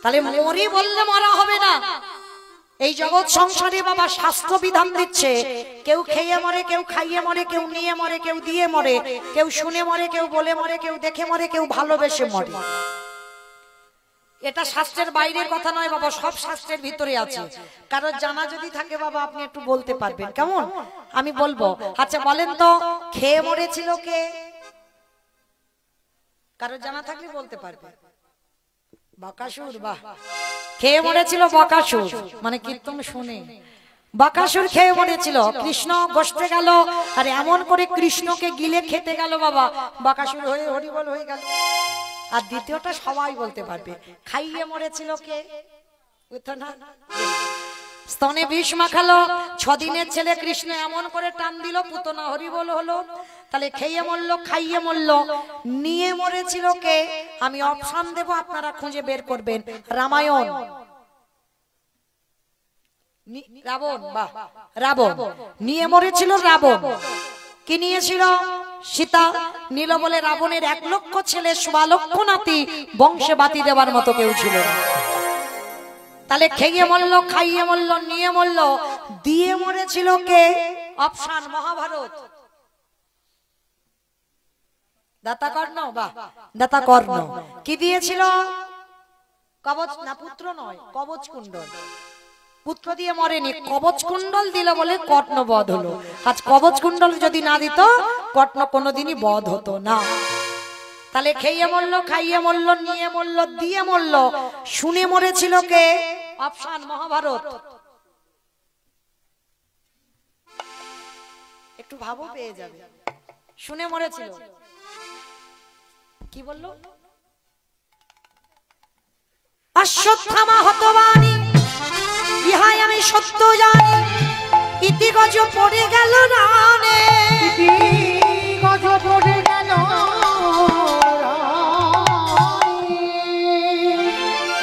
তাহলে মরি বললে মরা হবে না। এই জগৎ সংসারে বাবা শাস্ত্র বিধান দিচ্ছে, কেউ খেয়ে মরে, কেউ খাইয়ে মরে, কেউ নিয়ে মরে, কেউ দিয়ে মরে, কেউ শুনে মরে, কেউ বলে মরে, কেউ দেখে মরে, কেউ ভালোবেসে মরে। এটা শাস্ত্রের বাইরের কথা নয় বাবা, সব শাস্ত্রের ভিতরে আছে। কারণ জানা যদি থাকে বাবা আপনি একটু বলতে পারবেন, কেমন? আমি বলবো। আচ্ছা বলেন তো, খেয়ে মরেছিল কে? কারণ জানা থাকলে বলতে পারবে। বকাসুর। বাহ, খেয়ে মরেছিল বকাসুর, মানে কীর্তন শুনে বকাসুর খেয়ে মরেছিল। কৃষ্ণ গোষ্ঠে গেল আর এমন করে কৃষ্ণকে গিলে খেতে গেল বাবা, বকাসুর হয়ে হরিবল হয়ে গেল। আর দ্বিতীয়টা সবাই বলতে পারবে, খাইয়ে মরেছিল কে? স্তনে বিষ মাখালো, 6 দিনের ছেলে কৃষ্ণ এমন করে টান দিল, পুতনা হরিবল হলো। তাহলে খেয়ে মরলো, খাইয়ে মরলো, নিয়ে মরেছিল কে? আমি অপশন দেব, আপনারা খুঁজে বের করবেন। রামায়ণ। রাবণ। বাহ, রাবণ নিয়ে মরেছিল। রাবণ কি নিয়েছিল? সীতা নীল বলে রাবণের 1 লক্ষ ছেলে, 1.25 লক্ষ নাতি, বংশে বাতি দেওয়ার মতো কেউ ছিল না। তাহলে খেয়ে মরলো, খাইয়ে মরলো, নিয়ে মরলো, দিয়ে মরেছিল কে? অপশন মহাভারত। দাতাকর্ণ। বাহ, দাতাকর্ণ কি দিয়েছিল? কবচ না, পুত্র নয়, কবচ কুণ্ডল। পুত্র দিয়ে মরেনি, কবচ কুণ্ডল দিল বলে কর্ণ বধ হলো। আজ কবচ কুণ্ডল যদি না দিত, কর্ণ কোনোদিনই বধ হতো না। তাহলে খেয়ে মরলো, খাইয়ে মরলো, নিয়ে মরলো, দিয়ে মরলো, শুনে মরেছিল কে? অপশন মহাভারত। একটু ভাবো, পেয়ে যাবে। শুনে মরেছিল। কি বললো? অশ্বত্থামা হতবানি, ইহাই আমি সত্য জানি, ইতি গজ পড়ে গেল রানে। গজ পড়ে গেল।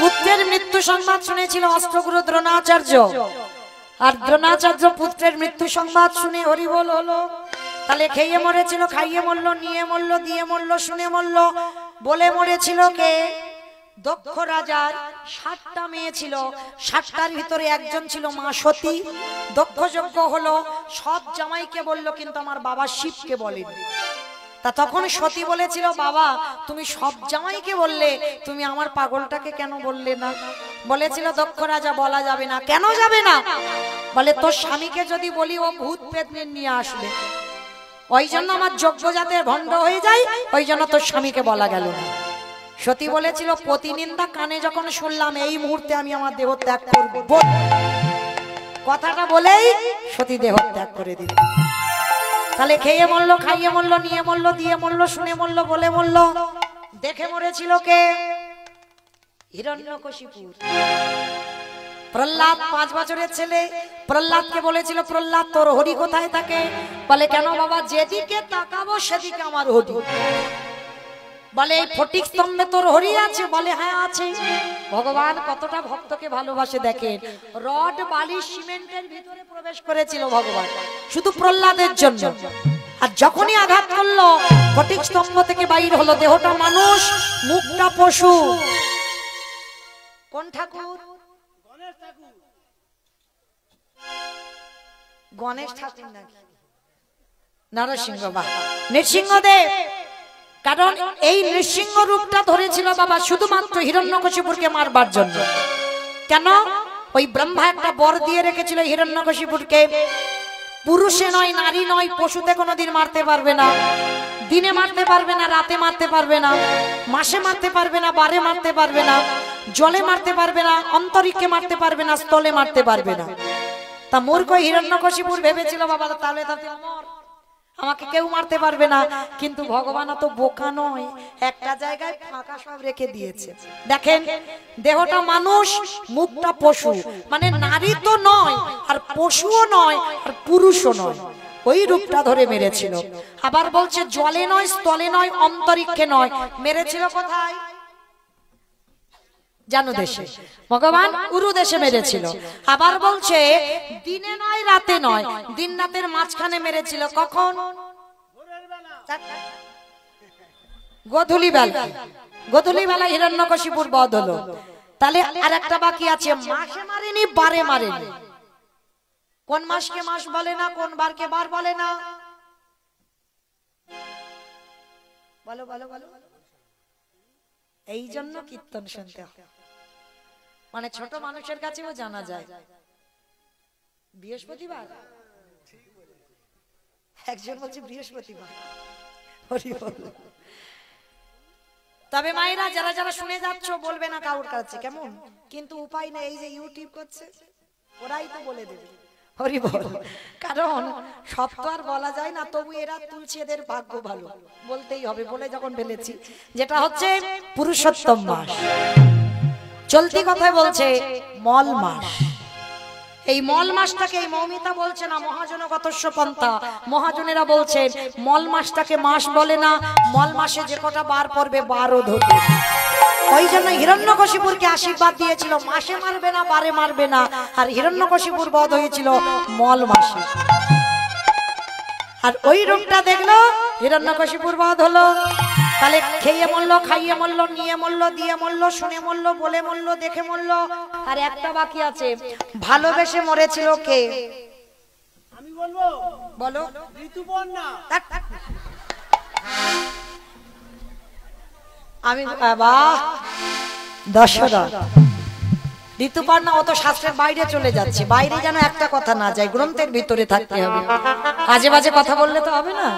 পুত্রের মৃত্যু সংবাদ শুনেছিল অষ্টগুরু দ্রোণাচার্য, আর দ্রোণাচার্য পুত্রের মৃত্যু সংবাদ শুনে হরিবল হলো। তাহলে খেয়ে মরেছিল, খাইয়ে মরলো, নিয়ে মরলো, দিয়ে মরলো, শুনে মরলো, বলে মরেছিল কে? দক্ষ রাজার 7টা মেয়ে ছিল, 7টার ভিতরে একজন ছিল মা সতী। দক্ষ যজ্ঞ হলো, সব জামাইকে বললো, কিন্তু আমার বাবা শিবকে বলেনি। তা তখন সতী বলেছিল, বাবা তুমি সব জামাইকে বললে, তুমি আমার পাগলটাকে কেন বললে না? বলেছিল দক্ষ রাজা, বলা যাবে না। কেন যাবে না? বলে তোর স্বামীকে যদি বলি ও ভূত প্রেত নিয়ে আসবে, ওই জন্য আমার যজ্ঞ যাতে ভণ্ড হয়ে যায়, ওই জন্য তোর স্বামীকে বলা গেল না। সতী বলেছিল, প্রতিনিন্দা কানে যখন শুনলাম, এই মুহূর্তে আমি আমার দেহ ত্যাগ করব। কথাটা বলেই সতী দেহ ত্যাগ করে দিল। তাহলে খেয়ে মরলো, খাইয়ে মরলো, নিয়ে মরলো, দিয়ে মরলো, শুনে মরলো, বলে মরলো, দেখে মরেছিল কে? হিরণ্যকশিপু। প্রহ্লাদ 5 বছরের ছেলে, প্রহ্লাদকে বলেছিল, প্রহ্লাদ তোর হরি কোথায় থাকে? বলে কেন বাবা, যেদিকে তাকাবো সেদিকে আমার হরি। বলে এই ফটিক স্তম্ভে তোর হরি আছে? বলে হ্যাঁ আছে। ভগবান কতটা ভক্তকে ভালোবাসে দেখেন, রড বালি সিমেন্টের ভিতরে প্রবেশ করেছিল ভগবান শুধু প্রহ্লাদের জন্য। আর যখনই আঘাত করলো, ফটিক স্তম্ভ থেকে বাইর হলো, দেহটা মানুষ, মুখটা পশু। কোন ঠাকুর? গণেশ ঠাকুর নাকি নরসিংহ? বাবা নৃসিংহদেব। কারণ এই নৃসিংহ রূপটা ধরেছিল বাবা শুধুমাত্র হিরণ্যকশিপুরকে মারবার জন্য। কেন? ওই ব্রহ্মা একটা বর দিয়ে রেখেছিল হিরণ্যকশিপুরকে, পুরুষে নয়, নারী নয়, পশুতে কোনোদিন মারতে পারবে না। দিনে মারতে পারবে না, রাতে মারতে পারবে না, মাসে মারতে পারবে না, বারে মারতে পারবে না, জলে মারতে পারবে না, অন্তরিক্ষে মারতে পারবে না, স্থলে মারতে পারবে না। তা মূর্খ হিরণ্যকশিপুর ভেবেছিল বাবা তাহলে আমাকে কেউ মারতে পারবে না। কিন্তু ভগবান তো বোকা নয়, একটা জায়গায় ফাঁকা সব রেখে দিয়েছে। দেখেন দেহটা মানুষ, মুখটা পশু, মানে নারী তো নয়, আর পশুও নয়, আর পুরুষও নয়, ওই রূপটা ধরে মেরেছিল। আবার বলছে জলে নয়, স্থলে নয়, অন্তরিক্ষে নয়, মেরেছিল কোথায় জানো? দেশে। ভগবান উরু দেশে মেরেছিল। আবার বলছে দিনে নয়, রাতে নয়, দিন রাতের মাঝখানে মেরেছিল। কখন? গধূলি বেলা। গধূলি বেলা হিরণ্যকশিপুর বধ হলো। তাহলে আর একটা বাকি আছে, মাসে মারেনি বারে মারেনি। কোন মাসকে মাস বলে না, কোন বারকে বার বলে না? বলো বলো বলো। এই জন্য কীর্তন শুনতে হয়, মানে ছোট মানুষের কাছেও জানা যায়। বৃহস্পতিবার, একজন বলছে বৃহস্পতিবার। তবে মায়েরা যারা যারা শুনে যাচ্ছ বলবে না কাউর কাছে, কেমন? কিন্তু উপায় নেই, এই যে ইউটিউব করছে ওরাই তো বলে দেবে। হরি বল। কারণ সব তো আর বলা যায় না, তবু এরা তুলছে, এদের ভাগ্য ভালো, বলতেই হবে। বলে যখন ফেলেছি, যেটা হচ্ছে পুরুষোত্তম মাস, চলতি কথায় বলছে মল মাস। এই মল মাসটাকে, এই মৌমিতা বলছে না মহাজনগতস্য পন্থা, মহাজনেরা বলছে মল মাসটাকে মাস বলে না, মল মাসে যে কটা বার পড়বে 12 ধরবে। ওই জন্য হিরণ্যকশিপুরকে আশীর্বাদ দিয়েছিল মাসে মারবে না, বারে মারবে না। আর হিরণ্যকশিপুর বধ হয়েছিল মল মাসে। আর ওই রূপটা দেখলো, হিরণ্যকশিপুর বধ হলো। তাহলে খেয়ে মরলো, খাইয়ে মরলো, নিয়ে মরলো, দিয়ে মরলো, শুনে মরলো, বলে মরলো, দেখে মরলো। আর একটা বাকি আছে, ভালোবেসে মরেছিল কে? আমি বলবো, বলো। ঋতুপর্ণা। আমি বাহ, দশরথ। ঋতুপর্ণা অত শাস্ত্রের বাইরে চলে যাচ্ছে, বাইরে যেন একটা কথা না যায়, গ্রন্থের ভিতরে থাকতে হবে। আজে বাজে কথা বললে তো হবে না।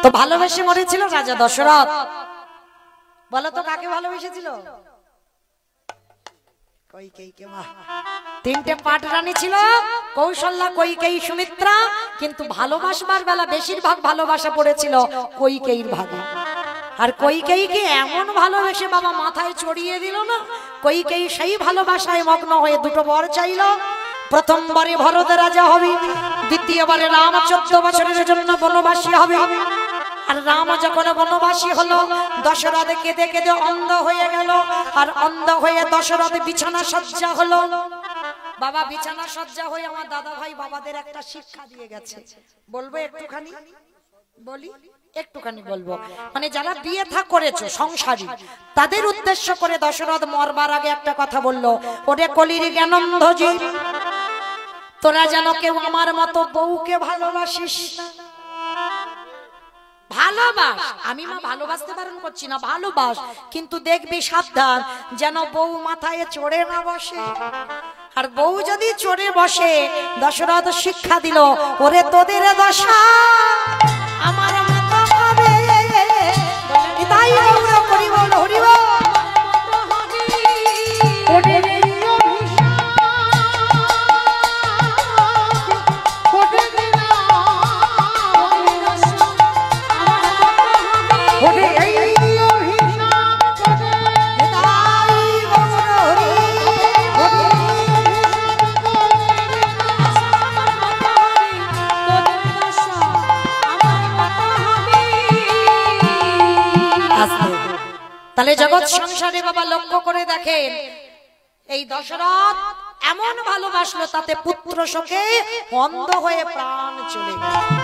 তো ভালোবেসে মরেছিল রাজা দশরথ। বলো তো কাকে ভালোবেসেছিল? কইকেয়ীকে। মা, 3টে পাট রানী ছিল, কৌশল্যা, কৈকেয়ী, সুমিত্রা। কিন্তু ভালোবাসবার বেলা বেশিরভাগ ভালোবাসা পড়েছিল কৈকেয়ীর ভাগে। আর কৈকেয়ীকে এমন ভালোবেসে বাবা মাথায় চড়িয়ে দিল না, কৈকেয়ী সেই ভালোবাসায় মগ্ন হয়ে 2টো বর চাইল। প্রথমবারে ভরত রাজা হবে, দ্বিতীয়বারে রাম 14 বছরের জন্য বনবাসী হবে। আর রাম যখন বনবাসী হলো, দশরথ কেঁদে কেঁদে অন্ধ হয়ে গেল। আর অন্ধ হয়ে দশরথ বিছানা সজ্জা হলো। বাবা বিছানা সজ্জা হয়ে আমার দাদা ভাই বাবাদের একটা শিক্ষা দিয়ে গেছে, বলবো একটুখানি? বলি একটুখানি বলবো। মানে যারা বিয়ে থা করেছো সংসারী, তাদের উদ্দেশ্য করে দশরথ মরবার আগে একটা কথা বললো, ওরে কলির জ্ঞানন্ধ জীব, তোরা যেন কেউ আমার মতো বউকে ভালোবাসিস না। ভালোবাস, আমি মা ভালোবাসতে বারণ করছি না, ভালোবাস, কিন্তু দেখবি সাবধান যেন বউ মাথায় চড়ে না বসে। আর বউ যদি চড়ে বসে, দশরথ শিক্ষা দিল, ওরে তোদের দশা আমার মতো হবে। তাই গৌর করি বল, হরি বল। তাহলে জগৎ সংসারে বাবা লক্ষ্য করে দেখেন, এই দশরথ এমন ভালোবাসলো, তাতে পুত্র শোকে অন্ধ হয়ে প্রাণ চলে গেল।